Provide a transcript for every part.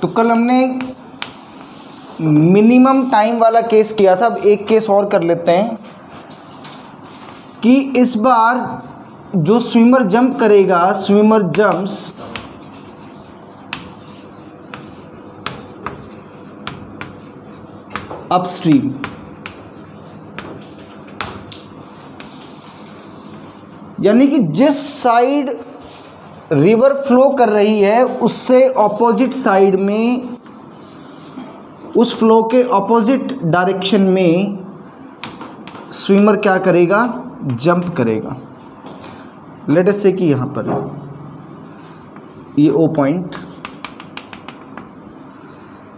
तो कल हमने मिनिमम टाइम वाला केस किया था, अब एक केस और कर लेते हैं कि इस बार जो स्विमर जंप करेगा, स्विमर जंप्स अपस्ट्रीम, यानी कि जिस साइड रिवर फ्लो कर रही है उससे ऑपोजिट साइड में, उस फ्लो के ऑपोजिट डायरेक्शन में स्विमर क्या करेगा, जंप करेगा। लेट अस से कि यहाँ पर ये ओ पॉइंट,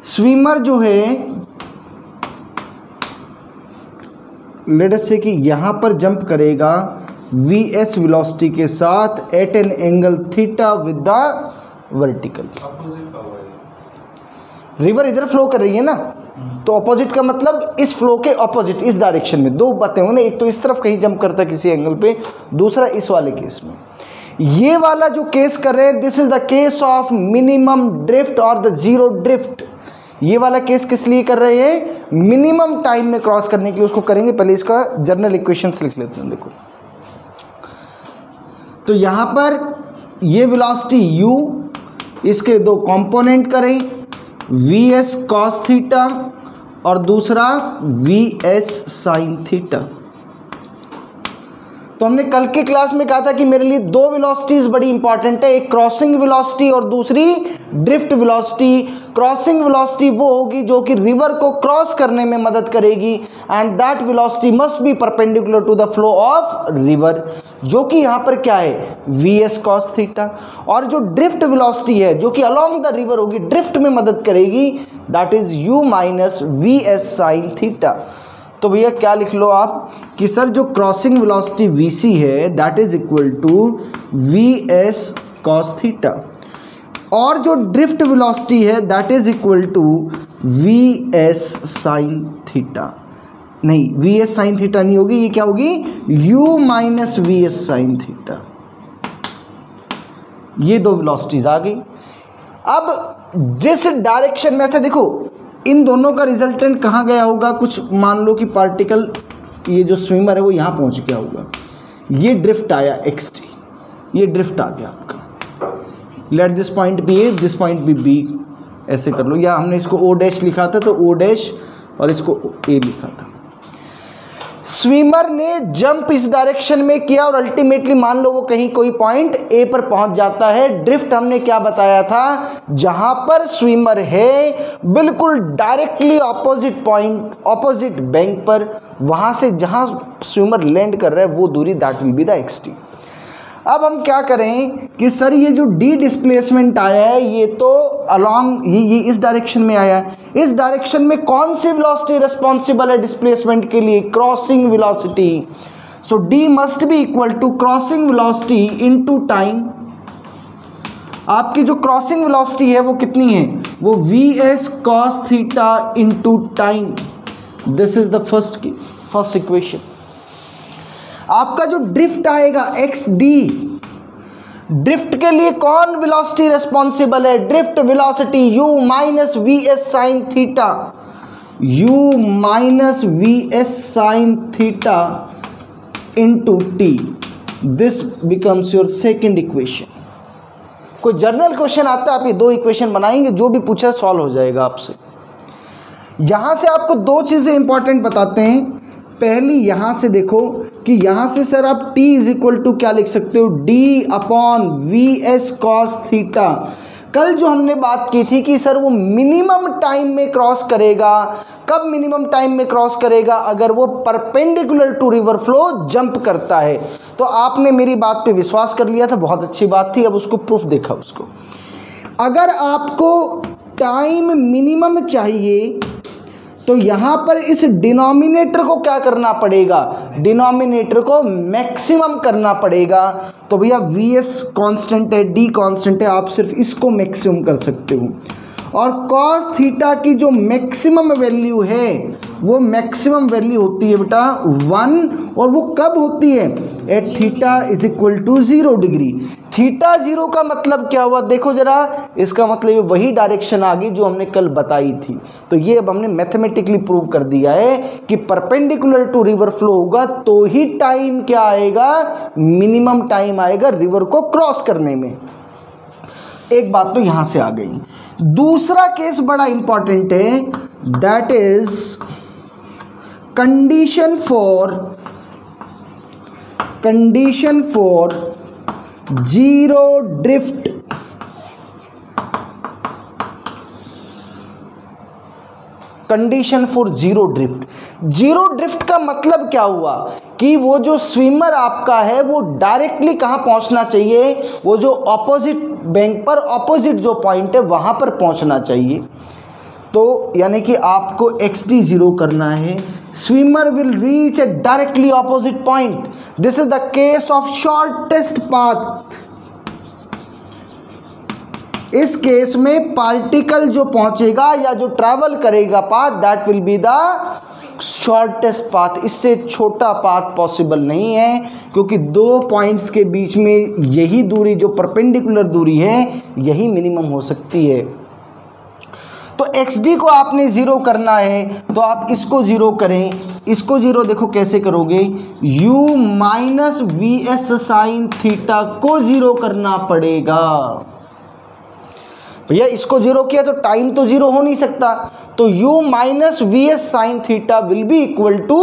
स्विमर जो है लेट अस से कि यहाँ पर जंप करेगा वीएस वेलोसिटी के साथ at an angle theta with the vertical. River इधर फ्लो कर रही है ना, तो ऑपोजिट का मतलब इस फ्लो के ऑपोजिट, इस डायरेक्शन में। दो बातें होंगी ना, एक तो इस तरफ कहीं जंप करता है किसी एंगल पे, दूसरा इस वाले केस में। ये वाला जो केस कर रहे हैं, this is the case of minimum drift और द जीरो ड्रिफ्ट। ये वाला केस किस लिए कर रहे हैं, मिनिमम टाइम में क्रॉस करने के लिए उसको करेंगे। पहले इसका जर्नल इक्वेशंस लिख लेते हैं। देखो तो यहाँ पर ये वेलोसिटी u, इसके दो कंपोनेंट करें, वीएस कॉस थीटा और दूसरा वीएस साइन थीटा। तो हमने कल के क्लास में कहा था कि मेरे लिए दो वेलोसिटीज बड़ी इंपॉर्टेंट है, एक क्रॉसिंग वेलोसिटी और दूसरी ड्रिफ्ट वेलोसिटी। क्रॉसिंग वेलोसिटी वो होगी जो कि रिवर को क्रॉस करने में मदद करेगी, and that velocity must be perpendicular to the flow of river, जो कि यहाँ पर क्या है, वीएस कॉस थीटा। और जो ड्रिफ्ट वेलोसिटी है जो कि अलोंग द रिवर होगी, ड्रिफ्ट में मदद करेगी, that is U minus V S sine theta. तो भैया क्या लिख लो आप कि सर जो क्रॉसिंग वेलोसिटी वीसी है that is equal to V S cos theta, और जो ड्रिफ्ट वेलोसिटी है that is equal to V S sine theta. नहीं, वीएस साइन थीटा नहीं होगी, ये क्या होगी, U minus V S sine theta. ये दो वेलोसिटीज आ गई। अब जिस डायरेक्शन में, अच्छा देखो इन दोनों का रिजल्टेंट कहाँ गया होगा, कुछ मान लो कि पार्टिकल, ये जो स्विमर है वो यहाँ पहुँच गया होगा, ये ड्रिफ्ट आया xt, ये ड्रिफ्ट आ गया आपका। Let this point be A, this point be B, ऐसे कर लो, या हमने इसको ओ डैश लिखा था तो ओ डैश और इसको ए लिखा था। स्विमर ने जंप इस डायरेक्शन में किया और अल्टीमेटली मान लो वो कहीं कोई पॉइंट ए पर पहुंच जाता है। ड्रिफ्ट हमने क्या बताया था, जहां पर स्विमर है बिल्कुल directly opposite point, opposite bank पर, वहां से जहां स्विमर लैंड कर रहा है वो दूरी, that will be the xt। अब हम क्या करें कि सर ये जो डी डिस्प्लेसमेंट आया है ये तो अलोंग, ये इस डायरेक्शन में आया है, इस डायरेक्शन में कौन सी वेलोसिटी रिस्पॉन्सिबल है डिस्प्लेसमेंट के लिए, crossing velocity. So D must be equal to crossing velocity into time. आपकी जो क्रॉसिंग वेलोसिटी है वो कितनी है, वो VS cos theta into time. This is the first equation. आपका जो ड्रिफ्ट आएगा एक्स डी, ड्रिफ्ट के लिए कौन वेलोसिटी रिस्पॉन्सिबल है, drift velocity u minus V S sine theta, u minus V S sine theta into T. This becomes your second equation. कोई journal question आता है, आप ये दो इक्वेशन बनाएंगे, जो भी पूछा सॉल्व हो जाएगा आपसे। यहां से आपको दो चीजें इंपॉर्टेंट बताते हैं। पहली यहाँ से देखो कि यहाँ से सर आप t इज इक्वल टू क्या लिख सकते हो, d upon V S cos theta. कल जो हमने बात की थी कि सर वो मिनिमम टाइम में क्रॉस करेगा, कब मिनिमम टाइम में क्रॉस करेगा, अगर वो perpendicular to river flow jump करता है। तो आपने मेरी बात पे विश्वास कर लिया था, बहुत अच्छी बात थी। अब उसको प्रूफ देखा उसको। अगर आपको टाइम मिनिमम चाहिए तो यहाँ पर इस डिनोमिनेटर को क्या करना पड़ेगा, डिनोमिनेटर को मैक्सिमम करना पड़ेगा। तो भैया वी एस कॉन्स्टेंट है, डी कॉन्स्टेंट है, आप सिर्फ इसको मैक्सिमम कर सकते हो। और कॉस थीटा की जो मैक्सिमम वैल्यू है वो मैक्सिमम वैल्यू होती है बेटा 1, और वो कब होती है? At theta is equal to 0 degree. Theta 0 का मतलब क्या हुआ? देखो जरा, इसका मतलब वही डायरेक्शन आ गई जो हमने कल बताई थी। तो ये अब हमने मैथमेटिकली प्रूव कर दिया है कि परपेंडिकुलर टू रिवर फ्लो होगा तो ही टाइम क्या आएगा? मिनिमम टाइम आएगा रिवर को क्रॉस करने में। एक बात तो यहां से आ गई। दूसरा केस बड़ा इंपॉर्टेंट है, that is condition for zero drift. Condition for zero drift. Zero drift का मतलब क्या हुआ कि वो जो स्विमर आपका है वो डायरेक्टली कहाँ पहुंचना चाहिए? वो जो ऑपोजिट बैंक पर ऑपोजिट जो पॉइंट है वहां पर पहुंचना चाहिए। तो यानी कि आपको XD 0 करना है। Swimmer will reach a directly opposite point. This is the case of shortest path. इस केस में पार्टिकल जो पहुंचेगा या जो ट्रैवल करेगा path, that will be the shortest path. इससे छोटा पाथ पॉसिबल नहीं है, क्योंकि दो पॉइंट्स के बीच में यही दूरी जो परपेंडिकुलर दूरी है यही मिनिमम हो सकती है। तो XD को आपने 0 करना है, तो आप इसको 0 करें। इसको 0 देखो कैसे करोगे? U minus VS sine theta को 0 करना पड़ेगा। भैया इसको 0 किया तो टाइम तो 0 हो नहीं सकता, तो U minus VS sine theta will be equal to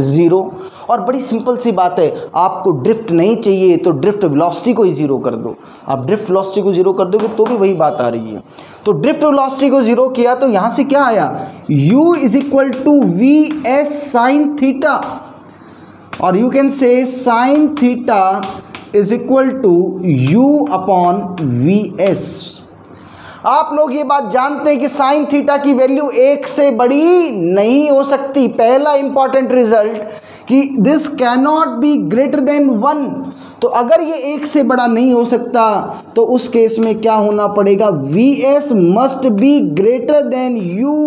0। और बड़ी सिंपल सी बात है, आपको ड्रिफ्ट नहीं चाहिए तो ड्रिफ्ट वेलोसिटी को ही 0 कर दो। आप ड्रिफ्ट वेलोसिटी को 0 कर दोगे तो भी वही बात आ रही है। तो ड्रिफ्ट वेलोसिटी को 0 किया तो यहाँ से क्या आया? U is equal to VS sine theta, और you can say sine theta is equal to U upon VS। आप लोग ये बात जानते हैं कि साइन थीटा की वैल्यू 1 से बड़ी नहीं हो सकती। पहला इंपॉर्टेंट रिजल्ट कि this can not be greater than 1। तो अगर ये 1 से बड़ा नहीं हो सकता तो उस केस में क्या होना पड़ेगा? VS must be greater than U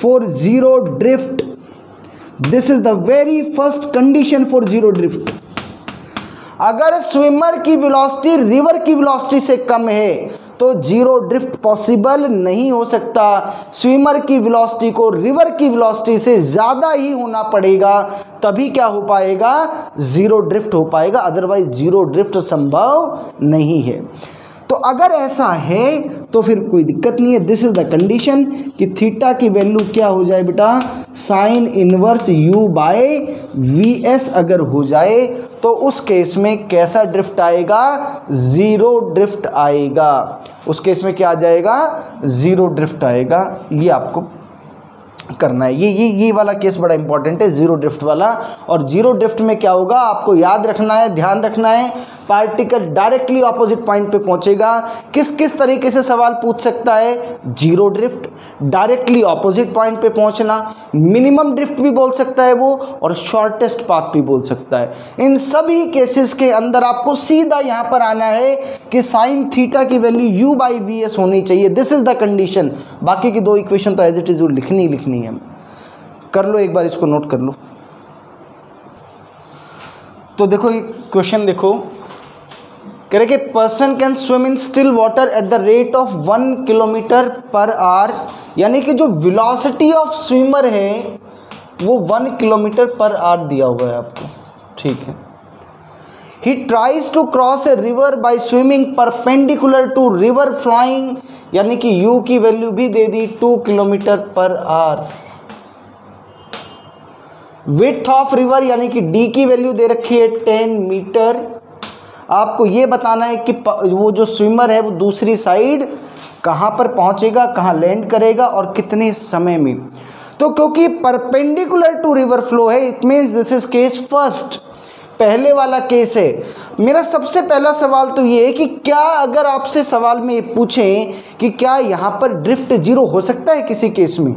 for zero drift. This is the very first condition for zero drift. अगर स्विमर की वेलोसिटी रिवर की वेलोसिटी से कम है तो जीरो ड्रिफ्ट पॉसिबल नहीं हो सकता। स्विमर की वेलोसिटी को रिवर की वेलोसिटी से ज़्यादा ही होना पड़ेगा, तभी क्या हो पाएगा? जीरो ड्रिफ्ट हो पाएगा, अदरवाइज जीरो ड्रिफ्ट संभव नहीं है। तो अगर ऐसा है तो फिर कोई दिक्कत नहीं है। दिस इज द कंडीशन कि थीटा की वैल्यू क्या हो जाए बेटा? Sine inverse U by VS अगर हो जाए तो उस केस में कैसा ड्रिफ्ट आएगा? जीरो ड्रिफ्ट आएगा। उस केस में क्या आ जाएगा? जीरो ड्रिफ्ट आएगा। ये आपको करना है। ये वाला केस बड़ा इंपॉर्टेंट है, जीरो ड्रिफ्ट वाला। और जीरो ड्रिफ्ट में क्या होगा आपको याद रखना है, ध्यान रखना है, पार्टिकल डायरेक्टली ऑपोजिट पॉइंट पे पहुंचेगा। किस किस तरीके से सवाल पूछ सकता है? Zero drift, directly opposite point पे पहुंचना, मिनिमम ड्रिफ्ट भी बोल सकता है वो, और शॉर्टेस्ट पाथ भी बोल सकता है। इन सभी केसेस के अंदर आपको सीधा यहाँ पर आना है कि साइन थीटा की वैल्यू U बाई VS होनी चाहिए। This is the condition. बाकी की दो इक्वेशन तो एज इट इज लिखनी है। कर लो एक बार, इसको नोट कर लो। तो देखो ये क्वेश्चन देखो, कह रहे कि person can swim in still water at the rate of 1 kilometre per our, यानी कि जो वेलोसिटी ऑफ स्विमर है वो 1 किलोमीटर पर आवर दिया हुआ है आपको, ठीक है। He tries to cross a river by swimming perpendicular to river flowing, यानी कि U की वैल्यू भी दे दी 2 kilometre per hour. Width of river यानी कि D की वैल्यू दे रखी है 10 मीटर। आपको ये बताना है कि वो जो स्विमर है वो दूसरी साइड कहाँ पर पहुँचेगा, कहाँ लैंड करेगा और कितने समय में। तो क्योंकि परपेंडिकुलर टू रिवर फ्लो है, it means this is case first, पहले वाला केस है। मेरा सबसे पहला सवाल तो ये है कि क्या अगर आपसे सवाल में ये पूछें कि क्या यहाँ पर ड्रिफ्ट जीरो हो सकता है किसी केस में?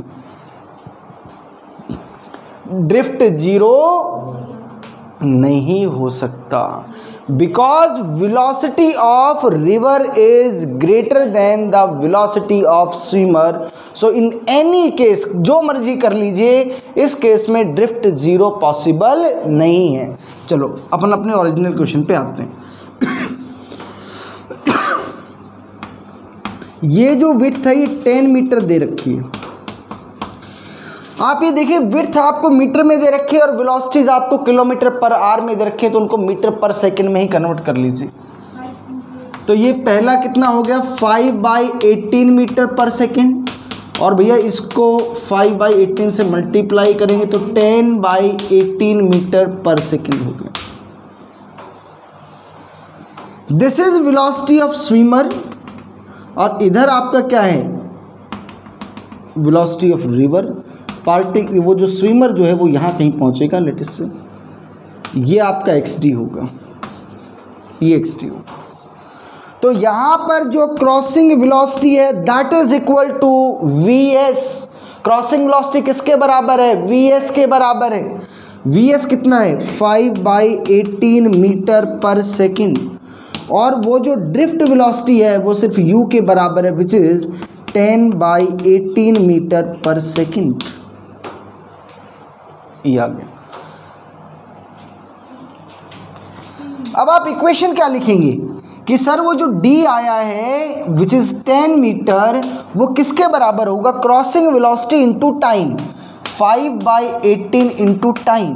ड्रिफ्ट जीरो नहीं हो सकता। Because velocity of river is greater than the velocity of swimmer, so in any case, जो मर्जी कर लीजिए, इस केस में ड्रिफ्ट जीरो पॉसिबल नहीं है। चलो अपन अपने ओरिजिनल क्वेश्चन पे आते हैं। ये जो विड्थ है ये 10 मीटर दे रखी है। आप ये देखिए, विड्थ आपको मीटर में दे रखी है और वेलोसिटीज आपको किलोमीटर पर आवर में दे रखी है, तो उनको मीटर पर सेकंड में ही कन्वर्ट कर लीजिए। तो ये पहला कितना हो गया, 5/18 मीटर पर सेकंड, और भैया इसको 5/18 से मल्टीप्लाई करेंगे तो 10/18 मीटर पर सेकंड हो गया। This is velocity of swimmer, और इधर आपका क्या है, वेलोसिटी ऑफ रिवर। वो जो स्विमर जो है वो यहाँ कहीं पहुँचेगा लेटिस से, ये आपका XD होगा, ये XD होगा। तो यहाँ पर जो क्रॉसिंग वेलोसिटी है that is equal to VS। Crossing velocity किसके बराबर है, VS के बराबर है। VS कितना है, 5/18 मीटर पर सेकेंड, और वो जो ड्रिफ्ट वेलोसिटी है वो सिर्फ U के बराबर है, which is 10/18 metre per second. ये आ गया। अब आप इक्वेशन क्या लिखेंगे कि सर वो जो D आया है विच इज 10 मीटर, वो किसके बराबर होगा, crossing velocity into time, 5/18 into time.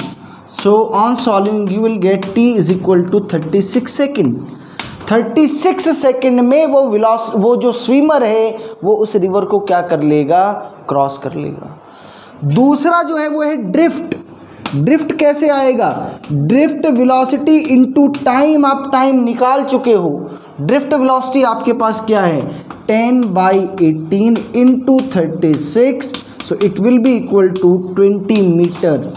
So on solving you will get T is equal to 36 second. 36 second में वो जो स्विमर है वो उस रिवर को क्या कर लेगा, क्रॉस कर लेगा। दूसरा जो है वो है ड्रिफ्ट। ड्रिफ्ट कैसे आएगा, ड्रिफ्ट वेलोसिटी इनटू टाइम, आप टाइम निकाल चुके हो। ड्रिफ्ट वेलोसिटी आपके पास क्या है, 10/18 into 36, so it will be equal to 20 metre.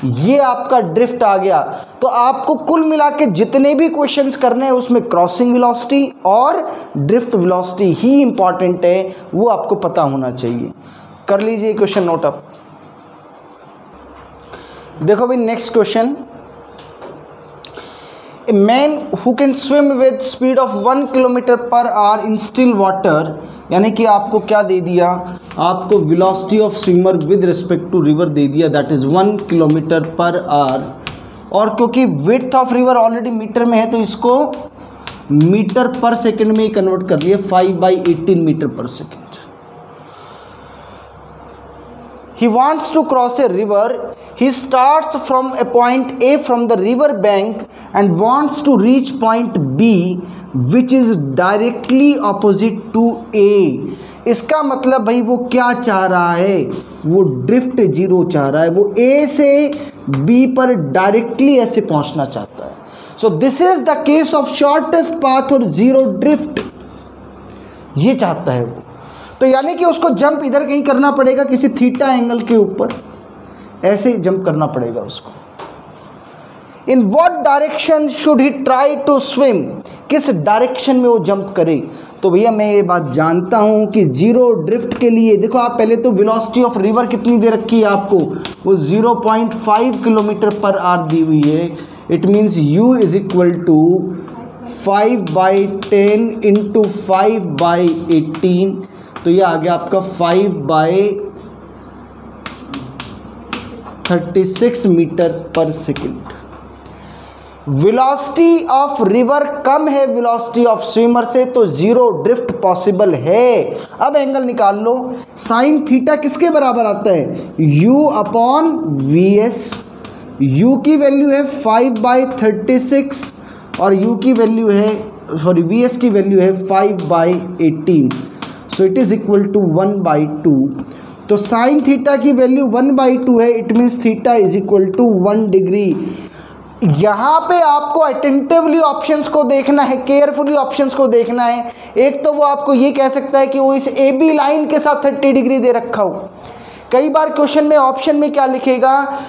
ये आपका ड्रिफ्ट आ गया। तो आपको कुल मिला के जितने भी क्वेश्चंस करने हैं उसमें क्रॉसिंग वेलोसिटी और ड्रिफ्ट वेलोसिटी ही इंपॉर्टेंट है, वो आपको पता होना चाहिए। कर लीजिए क्वेश्चन नोट अप। देखो भाई next question, a man who can swim with speed of 1 kilometre per hour in still water, यानी कि आपको क्या दे दिया, आपको velocity of swimmer with respect to river दे दिया, that is 1 kilometre per hour, और क्योंकि width of river already metre में है तो इसको मीटर पर सेकंड में ही कन्वर्ट कर लिया, 5/18 मीटर पर second. He wants to cross a river. He starts from a point A from the river bank and wants to reach point B, which is directly opposite to A. इसका मतलब भाई वो क्या चाह रहा है, वो ड्रिफ्ट जीरो चाह रहा है, वो A से B पर डायरेक्टली ऐसे पहुंचना चाहता है। So this is the case of shortest path और जीरो ड्रिफ्ट, ये चाहता है वो। तो यानी कि उसको जंप इधर कहीं करना पड़ेगा, किसी थीटा एंगल के ऊपर ऐसे जंप करना पड़ेगा उसको। In what direction should he try to swim, किस डायरेक्शन में वो जंप करे। तो भैया मैं ये बात जानता हूँ कि जीरो ड्रिफ्ट के लिए देखो, आप पहले तो वेलोसिटी ऑफ रिवर कितनी दे रखी है आपको, वो 0.5 किलोमीटर पर आवर दी हुई है। It means U is equal to 5/10 into 5/18, तो ये आ गया आपका 5/36 metre per second. Velocity of river कम है वेलोसिटी ऑफ स्विमर से, तो जीरो ड्रिफ्ट पॉसिबल है। अब एंगल निकाल लो, साइन थीटा किसके बराबर आता है, U/VS। U की वैल्यू है 5/36 और U की वैल्यू है, सॉरी VS की वैल्यू है 5/18, so it is equal to 1/2। तो साइन थीटा की वैल्यू 1/2 है, it means theta is equal to 1 degree. यहाँ पे आपको अटेंटिवली ऑप्शंस को देखना है, केयरफुली ऑप्शंस को देखना है। एक तो वो आपको ये कह सकता है कि वो इस AB लाइन के साथ 30 डिग्री दे रखा हो। कई बार क्वेश्चन में ऑप्शन में क्या लिखेगा,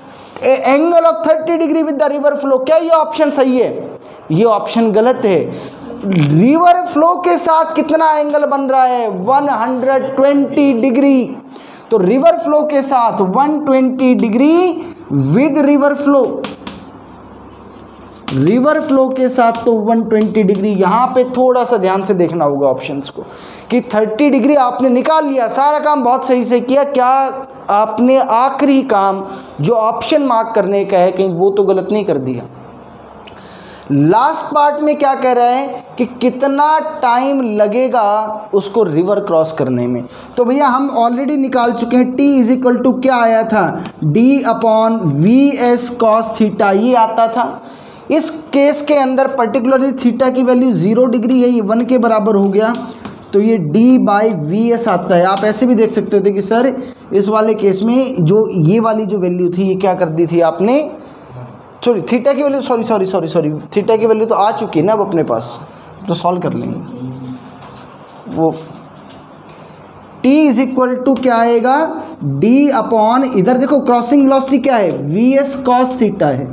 angle of 30 degree with the river flow. क्या ये ऑप्शन सही है, ये ऑप्शन गलत है। रिवर फ्लो के साथ कितना एंगल बन रहा है, 120 डिग्री। तो रिवर फ्लो के साथ 120 degree with river flow, river flow के साथ तो 120 डिग्री। यहाँ पे थोड़ा सा ध्यान से देखना होगा ऑप्शंस को कि 30 डिग्री आपने निकाल लिया, सारा काम बहुत सही से किया, क्या आपने आखिरी काम जो ऑप्शन मार्क करने का है कहीं वो तो गलत नहीं कर दिया। लास्ट पार्ट में क्या कह रहा है कि कितना टाइम लगेगा उसको रिवर क्रॉस करने में। तो भैया हम ऑलरेडी निकाल चुके हैं, t इज इक्वल टू क्या आया था, d/vs cos थीटा, ये आता था। इस केस के अंदर पर्टिकुलरली थीटा की वैल्यू 0 डिग्री है, ये 1 के बराबर हो गया, तो ये d/vs आता है। आप ऐसे भी देख सकते थे कि सर इस वाले केस में जो ये वाली जो वैल्यू थी ये क्या कर दी थी आपने, सॉरी थीटा की वैल्यू, सॉरी थीटा की वैल्यू तो आ चुकी है ना अब अपने पास, तो सॉल्व कर लेंगे वो। t इज इक्वल टू क्या आएगा, d/, इधर देखो क्रॉसिंग वेलोसिटी क्या है, vs cos थीटा है,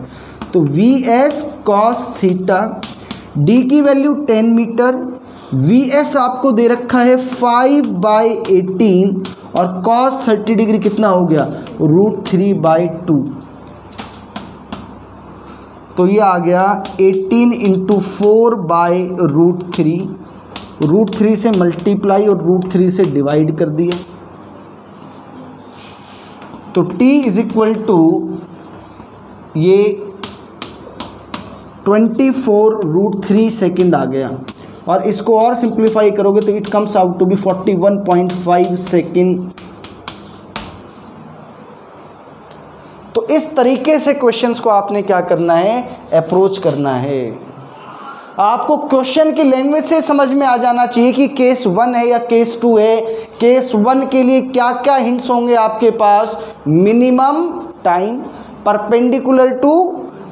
तो vs cos थीटा, d की वैल्यू 10 मीटर, vs आपको दे रखा है 5/18 और cos 30 डिग्री कितना हो गया, √3/2, तो ये आ गया 18 × 4/√3, √3 से मल्टीप्लाई और √3 से डिवाइड कर दिया, तो t इज इक्वल टू ये 24√3 सेकेंड आ गया, और इसको और सिंप्लीफाई करोगे तो it comes out to be 41.5 second. तो इस तरीके से क्वेश्चंस को आपने क्या करना है, अप्रोच करना है। आपको क्वेश्चन की लैंग्वेज से समझ में आ जाना चाहिए कि केस 1 है या केस 2 है। केस 1 के लिए क्या क्या हिंट्स होंगे आपके पास, मिनिमम टाइम, परपेंडिकुलर टू,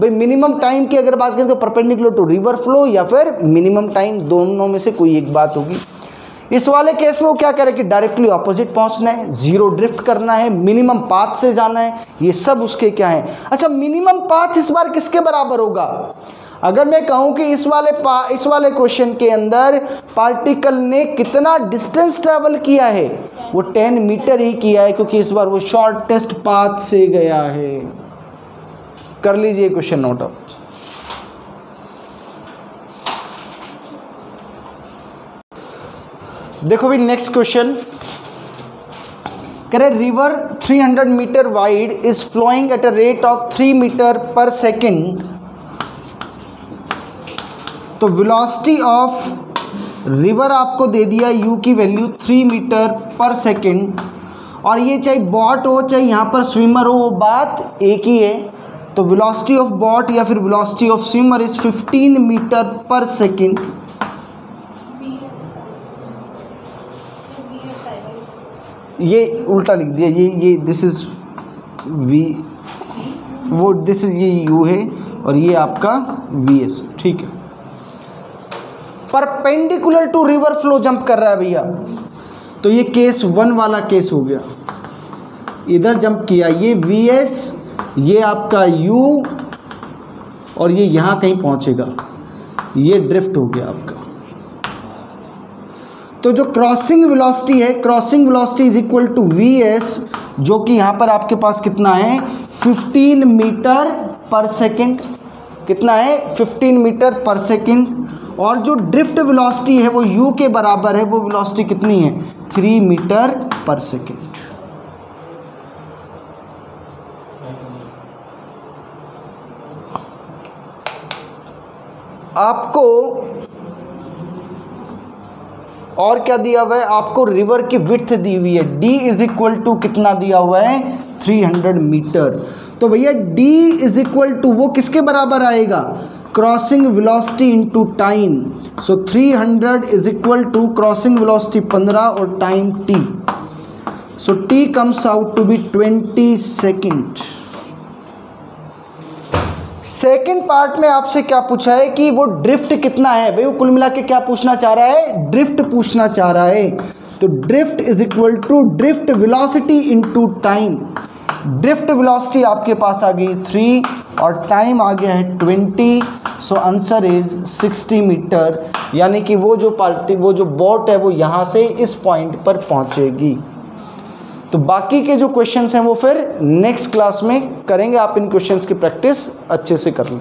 भाई मिनिमम टाइम की अगर बात करें तो परपेंडिकुलर टू रिवर फ्लो या फिर मिनिमम टाइम, दोनों में से कोई एक बात होगी। इस वाले केस में वो क्या करे कि डायरेक्टली ऑपोजिट पहुंचना है, जीरो ड्रिफ्ट करना है, मिनिमम पाथ से जाना है, ये सब उसके क्या है। अच्छा, मिनिमम पाथ इस बार किसके बराबर होगा, अगर मैं कहूं कि इस वाले क्वेश्चन के अंदर पार्टिकल ने कितना डिस्टेंस ट्रेवल किया है, वो 10 मीटर ही किया है, क्योंकि इस बार वो शॉर्टेस्ट पाथ से गया है। कर लीजिए क्वेश्चन नोट अप। देखो भी नेक्स्ट क्वेश्चन कह रहे river 300 metre wide is flowing at a rate of 3 metre per second, तो वेलोसिटी ऑफ रिवर आपको दे दिया u की वैल्यू 3 मीटर पर सेकेंड, और ये चाहे बॉट हो चाहे यहाँ पर स्विमर हो, वो बात एक ही है। तो वेलोसिटी ऑफ बॉट या फिर velocity of swimmer is 15 metre per second. ये उल्टा लिख दिया, ये दिस इज v, वो दिस इज ये u है और ये आपका vs, ठीक है। Perpendicular to river flow jump कर रहा है भैया, तो ये केस 1 वाला केस हो गया, इधर जंप किया, ये vs, ये आपका u और ये यहाँ कहीं पहुँचेगा, ये ड्रिफ्ट हो गया आपका। तो जो क्रॉसिंग वेलोसिटी है, crossing velocity is equal to vs, जो कि यहाँ पर आपके पास कितना है 15 मीटर पर सेकेंड, कितना है 15 मीटर पर सेकेंड, और जो ड्रिफ्ट वेलोसिटी है वो u के बराबर है, वो वेलोसिटी कितनी है 3 मीटर पर सेकेंड। आपको और क्या दिया हुआ है, आपको रिवर की विड्थ दी हुई है, d इज इक्वल टू कितना दिया हुआ है 300 मीटर। तो भैया d इज इक्वल टू वो किसके बराबर आएगा, crossing velocity into time. So 300 is equal to crossing velocity 15 और time t, so t comes out to be 20 second. Second part में आपसे क्या पूछा है कि वो ड्रिफ्ट कितना है, भाई वो कुल मिला के क्या पूछना चाह रहा है, ड्रिफ्ट पूछना चाह रहा है। तो drift is equal to drift velocity into time. Drift velocity आपके पास आ गई 3 और टाइम आ गया है 20, सो आंसर इज 60 मीटर, यानी कि वो जो बोट है वो यहाँ से इस पॉइंट पर पहुँचेगी। तो बाकी के जो क्वेश्चंस हैं वो फिर नेक्स्ट क्लास में करेंगे, आप इन क्वेश्चंस की प्रैक्टिस अच्छे से कर लें।